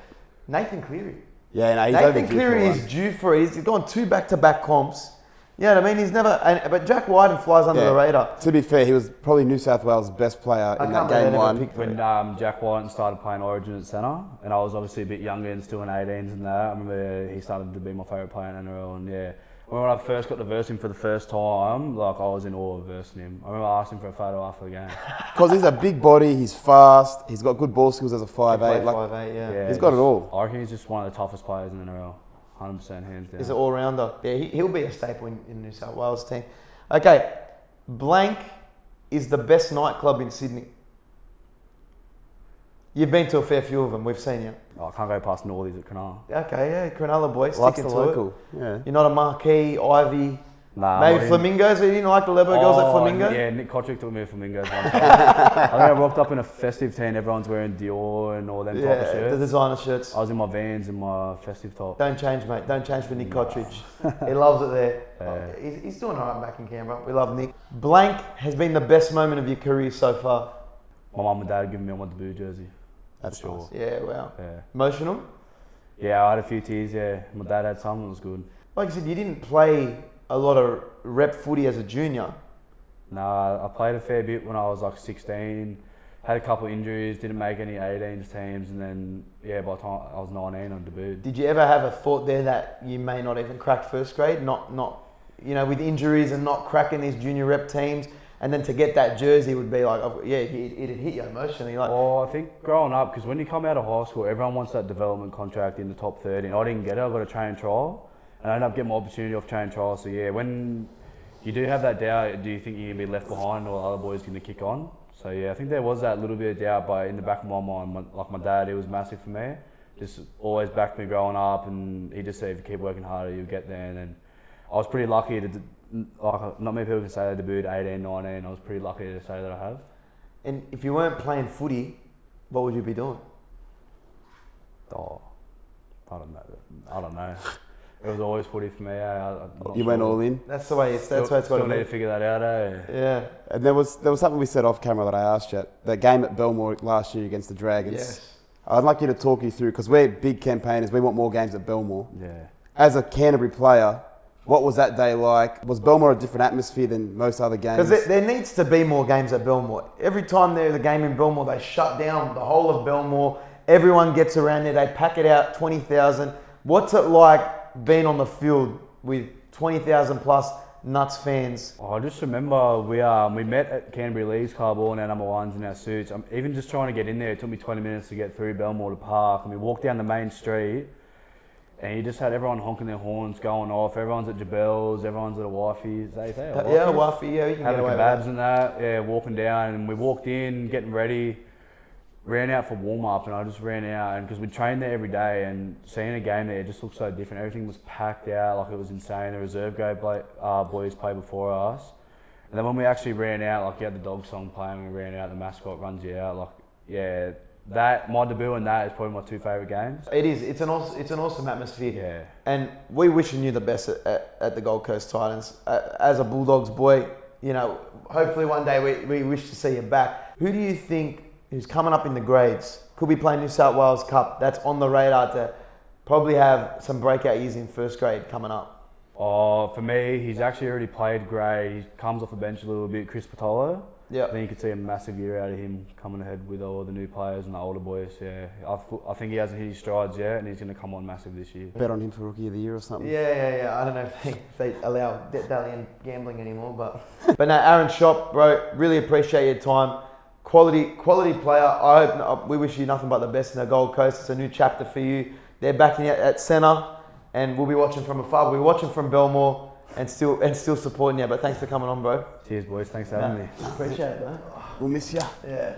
[SPEAKER 1] Nathan Cleary.
[SPEAKER 3] Yeah, no, he's
[SPEAKER 1] Nathan Cleary is due for it. He's gone 2 back-to-back comps. Yeah, I mean, he's never... but Jack Whiten flies under the radar.
[SPEAKER 3] To be fair, he was probably New South Wales' best player in that game one.
[SPEAKER 2] When Jack Whiten started playing Origin at centre, and I was obviously a bit younger and still in 18s and that, I remember he started to be my favourite player in NRL, and yeah. When I first got to verse him for the first time, I was in awe of versing him. I remember I asked him for a photo after the game.
[SPEAKER 3] Because he's a big body, he's fast, he's got good ball skills as a 5'8".
[SPEAKER 1] 5'8", yeah.
[SPEAKER 3] He's got it all.
[SPEAKER 2] I reckon he's just one of the toughest players in NRL. 100% hands down.
[SPEAKER 1] He's an all-rounder. Yeah, he'll be a staple in New South Wales team. Okay, blank is the best nightclub in Sydney. You've been to a fair few of them. We've seen you.
[SPEAKER 2] I can't go past Northies at Cronulla.
[SPEAKER 1] Okay, yeah, Cronulla boy,
[SPEAKER 3] Likes
[SPEAKER 1] sticking
[SPEAKER 3] the
[SPEAKER 1] to
[SPEAKER 3] local.
[SPEAKER 1] it.
[SPEAKER 3] Yeah.
[SPEAKER 1] You're not a Marquee, Ivy,
[SPEAKER 2] Nah,
[SPEAKER 1] maybe Flamingos. You didn't like the Lebo girls at Flamingo?
[SPEAKER 2] Yeah, Nick Kotrick took me to Flamingos once. I think I rocked up in a festive team. Everyone's wearing Dior and all them type of shirts.
[SPEAKER 1] The designer shirts.
[SPEAKER 2] I was in my Vans and my festive top.
[SPEAKER 1] Don't change, mate. Don't change for Nick Kotrick. He loves it there.
[SPEAKER 2] Yeah.
[SPEAKER 1] He's doing all right back in Canberra. We love Nick. Blank has been the best moment of your career so far.
[SPEAKER 2] My mum and dad giving me my debut jersey.
[SPEAKER 3] That's
[SPEAKER 2] sure.
[SPEAKER 3] nice.
[SPEAKER 1] Yeah, wow.
[SPEAKER 2] Yeah.
[SPEAKER 1] Emotional?
[SPEAKER 2] Yeah, I had a few tears, yeah. My dad had some, it was good.
[SPEAKER 1] Like I said, you didn't play a lot of rep footy as a junior.
[SPEAKER 2] Nah, I played a fair bit when I was like 16. Had a couple of injuries, didn't make any 18s teams, and then, yeah, by the time I was 19, I debuted.
[SPEAKER 1] Did you ever have a thought there that you may not even crack first grade? Not with injuries and not cracking these junior rep teams, and then to get that jersey would be like, it'd hit you emotionally.
[SPEAKER 2] Well, I think growing up, because when you come out of high school, everyone wants that development contract in the top 30, and I didn't get it. I got a train trial, and I ended up getting my opportunity off train trial. So yeah, when you do have that doubt, do you think you're going to be left behind or other boys going to kick on? So yeah, I think there was that little bit of doubt, but in the back of my mind, my dad, he was massive for me. Just always backed me growing up, and he just said, if you keep working harder, you'll get there. And then I was pretty lucky to, not many people can say they debuted 18, 19. I was pretty lucky to say that I have.
[SPEAKER 1] And if you weren't playing footy, what would you be doing?
[SPEAKER 2] Oh, I don't know. It was always footy for me.
[SPEAKER 3] You went all in?
[SPEAKER 1] That's the way it's got to be.
[SPEAKER 2] Still need to figure that out, eh?
[SPEAKER 1] Yeah.
[SPEAKER 3] And there was something we said off camera that I asked you. That game at Belmore last year against the Dragons.
[SPEAKER 1] Yes.
[SPEAKER 3] I'd like you to talk you through, because we're big campaigners. We want more games at Belmore.
[SPEAKER 2] Yeah.
[SPEAKER 3] As a Canterbury player, what was that day like? Was Belmore a different atmosphere than most other games?
[SPEAKER 1] Because there needs to be more games at Belmore. Every time there's a game in Belmore, they shut down the whole of Belmore. Everyone gets around there. They pack it out, 20,000. What's it like being on the field with 20,000 plus nuts fans?
[SPEAKER 2] I just remember we met at Canterbury Leagues Club, all in our number ones in our suits. Even just trying to get in there, it took me 20 minutes to get through Belmore to park. And we walked down the main street, And you just had everyone honking their horns, going off. Everyone's at Jabel's, everyone's at a wifey's. They say a
[SPEAKER 1] Yeah, wifey, yeah, you can
[SPEAKER 2] having
[SPEAKER 1] get away with
[SPEAKER 2] kebabs
[SPEAKER 1] that.
[SPEAKER 2] and that. Yeah, walking down, and we walked in, getting ready. Ran out for warm up, and I just ran out, and because we trained there every day, and seeing a game there, it just looked so different. Everything was packed out, like it was insane. The reserve grade boys played before us, and then when we actually ran out, like you had the dog song playing, we ran out, the mascot runs you out, like yeah. My debut in that is probably my 2 favourite games.
[SPEAKER 1] It is. It's an awesome atmosphere.
[SPEAKER 2] Yeah.
[SPEAKER 1] And we wishing you the best at the Gold Coast Titans. As a Bulldogs boy, you know, hopefully one day we wish to see you back. Who do you think who's coming up in the grades could be playing New South Wales Cup? That's on the radar to probably have some breakout years in first grade coming up.
[SPEAKER 2] Oh, for me, he's actually already played grade. He comes off the bench a little bit. Chris Patolo.
[SPEAKER 1] Yeah.
[SPEAKER 2] I think you could see a massive year out of him coming ahead with all the new players and the older boys. Yeah, I think he hasn't hit his strides yet, and he's going to come on massive this year.
[SPEAKER 3] Bet on him for Rookie of the Year or something.
[SPEAKER 1] Yeah. I don't know if they allow debt-dallying gambling anymore, but no, Aaron Schoupp, bro, really appreciate your time. Quality player. We wish you nothing but the best in the Gold Coast. It's a new chapter for you. They're backing you at centre, and we'll be watching from afar. We'll be watching from Belmore and still supporting you. But thanks for coming on, bro.
[SPEAKER 2] Cheers, boys. Thanks for having me.
[SPEAKER 1] Appreciate it, man.
[SPEAKER 3] We'll miss ya.
[SPEAKER 1] Yeah.